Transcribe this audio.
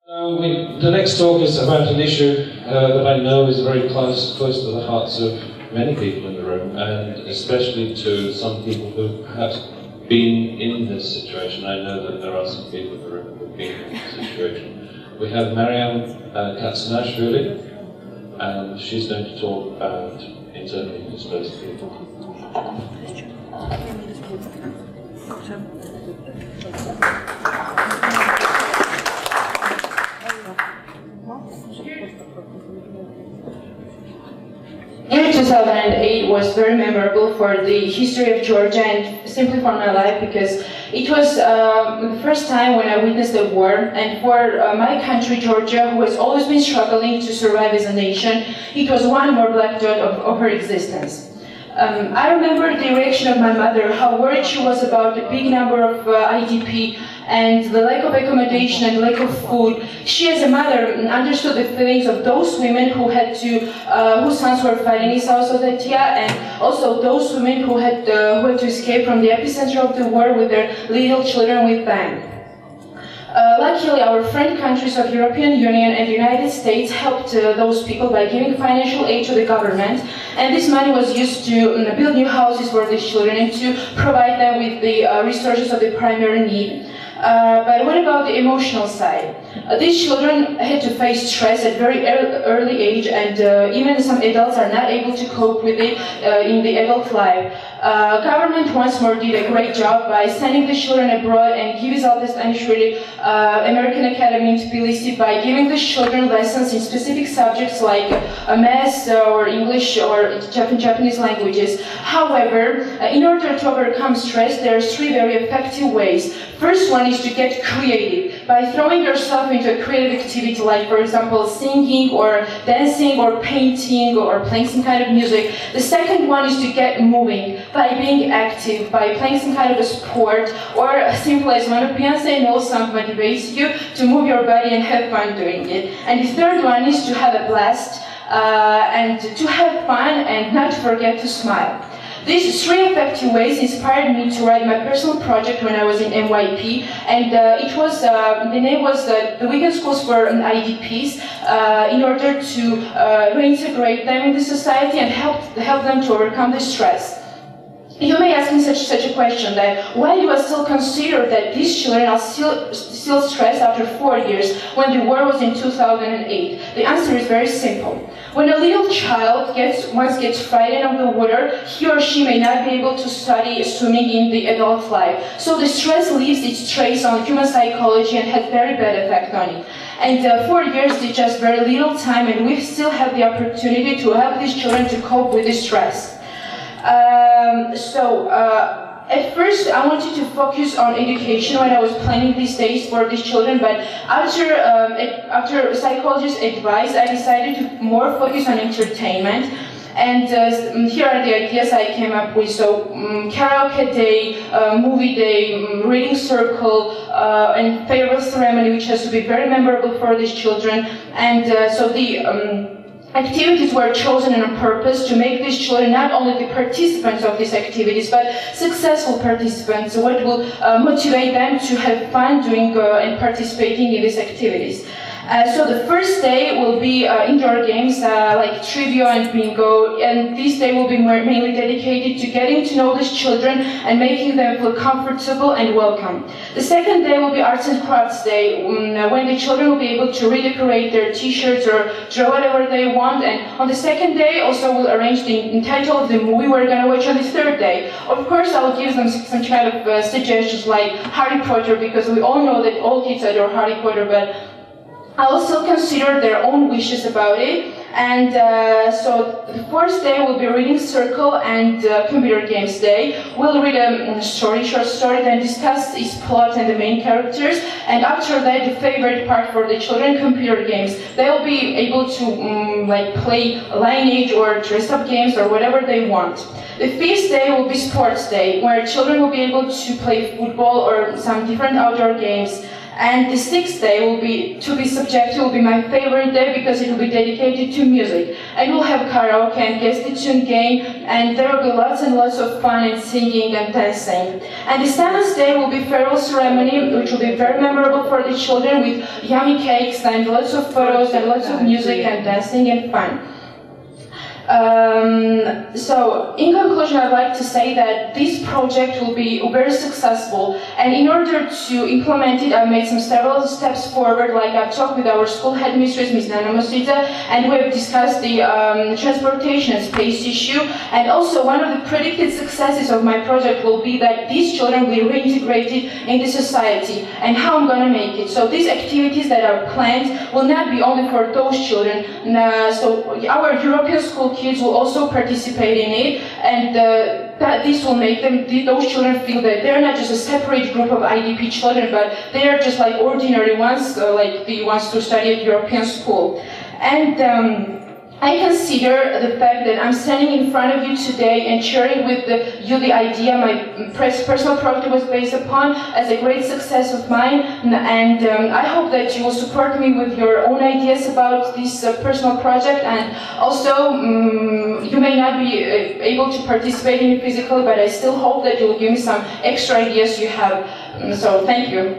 The next talk is about an issue that I know is very close to the hearts of many people in the room, and especially to some people who've perhaps been in this situation. I know that there are some people in the room who've been in this situation. We have Mariam Katsanashvili, and she's going to talk about internally displaced people. Year 2008 was very memorable for the history of Georgia and simply for my life, because it was the first time when I witnessed a war, and for my country, Georgia, who has always been struggling to survive as a nation, it was one more black dot of her existence. I remember the reaction of my mother, how worried she was about the big number of IDP and the lack of accommodation and lack of food. She, as a mother, understood the feelings of those women who had to, whose sons were fighting in South Ossetia, and also those women who had to escape from the epicenter of the war with their little children with them. Luckily, our friend countries of European Union and the United States helped those people by giving financial aid to the government, and this money was used to build new houses for these children and to provide them with the resources of the primary need. But what about the emotional side? These children had to face stress at very early age, and even some adults are not able to cope with it in the adult life. Government once more did a great job by sending the children abroad, and TEDxIBEuropeanSchool American Academy in Tbilisi, by giving the children lessons in specific subjects like math or English or Japanese languages. However, in order to overcome stress, there are three very effective ways. First one is to get creative by throwing yourself into a creative activity, like, for example, singing or dancing or painting or playing some kind of music. The second one is to get moving by being active, by playing some kind of a sport, or as simple as one of Beyonce knows song motivates you to move your body and have fun doing it. And the third one is to have a blast and to have fun and not forget to smile. These three effective ways inspired me to write my personal project when I was in NYP, and it was the name was the Weekend Schools for IDPs, in order to reintegrate them in the society and help them to overcome the stress. You may ask me such a question, that why do I still consider that these children are still stressed after 4 years when the war was in 2008? The answer is very simple. When a little child once gets frightened of the water, he or she may not be able to study swimming in the adult life. So the stress leaves its trace on human psychology and has very bad effect on it. And 4 years is just very little time, and we still have the opportunity to help these children to cope with the stress. At first, I wanted to focus on education when I was planning these days for these children, but after psychologist advice, I decided to more focus on entertainment. And here are the ideas I came up with. So karaoke day, movie day, reading circle, and farewell ceremony, which has to be very memorable for these children. And so the activities were chosen on purpose to make these children not only the participants of these activities, but successful participants, what will motivate them to have fun doing and participating in these activities. So the first day will be indoor games like trivia and bingo, and this day will be mainly dedicated to getting to know these children and making them feel comfortable and welcome. The second day will be arts and crafts day, when the children will be able to redecorate their t-shirts or draw whatever they want. And on the second day also we'll arrange the title of the movie we're going to watch on the third day. Of course, I'll give them some kind of suggestions like Harry Potter, because we all know that all kids adore Harry Potter, but I'll still consider their own wishes about it. And so the fourth day will be reading circle and computer games day. We'll read a short story, then discuss its plot and the main characters. And after that, the favorite part for the children, computer games. They'll be able to like play Lineage or dress-up games or whatever they want. The fifth day will be sports day, where children will be able to play football or some different outdoor games. And the 6th day will be my favorite day because it will be dedicated to music. And we'll have karaoke and guess the tune game, and there will be lots and lots of fun and singing and dancing. And the 7th day will be farewell ceremony, which will be very memorable for the children with yummy cakes and lots of photos and lots of music and dancing and fun. So, in conclusion, I'd like to say that this project will be very successful, and in order to implement it, I've made several steps forward. Like I've talked with our school headmistress, Ms. Nana Mosita, and we have discussed the transportation and space issue. And also, one of the predicted successes of my project will be that these children will be reintegrated into society, and how I'm going to make it. So these activities that are planned will not be only for those children. So our European school kids will also participate in it, and that this will make those children feel that they're not just a separate group of IDP children, but they are just like ordinary ones, like the ones to study at European school. And I consider the fact that I'm standing in front of you today and sharing with you the idea my personal project was based upon as a great success of mine, and I hope that you will support me with your own ideas about this personal project, and also you may not be able to participate in it physically, but I still hope that you will give me some extra ideas you have. So thank you.